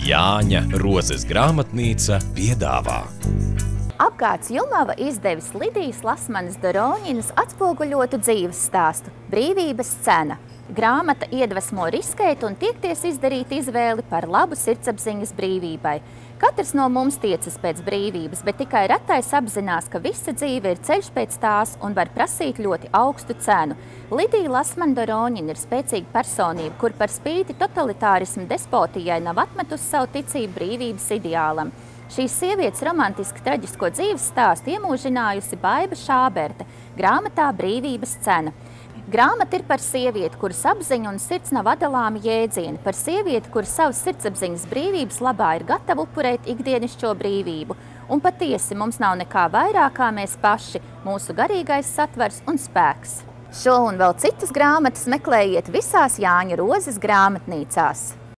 Jāņa Rozes grāmatnīca piedāvā. Apkārt Julmava izdevis Lidijas Lasmanes Doroņinas atspoguļotu dzīves stāstu Brīvības cena. Grāmata iedvesmo riskēt un tiekties izdarīt izvēli par labu sirdsapziņas brīvībai. Katrs no mums tiecas pēc brīvības, bet tikai retais apzinās, ka visa dzīve ir ceļš pēc tās un var prasīt ļoti augstu cenu. Lidija Lasmane Doroņina ir spēcīga personība, kur par spīti totalitārismu despotijai nav atmetusi savu ticību brīvības ideālam. Šīs sievietes romantiski traģisko dzīves stāstu iemūžinājusi Baiba Šāberte grāmatā Brīvības cena. Grāmata ir par sievieti, kuras apziņa un sirds nav atdalāmi jēdzieni, par sievieti, kuras savas sirdsapziņas brīvības labā ir gatava upurēt ikdienišķo brīvību. Un patiesi mums nav nekā vairāk kā mēs paši, mūsu garīgais satvers un spēks. Šo un vēl citas grāmatas meklējiet visās Jāņa Rozes grāmatnīcās.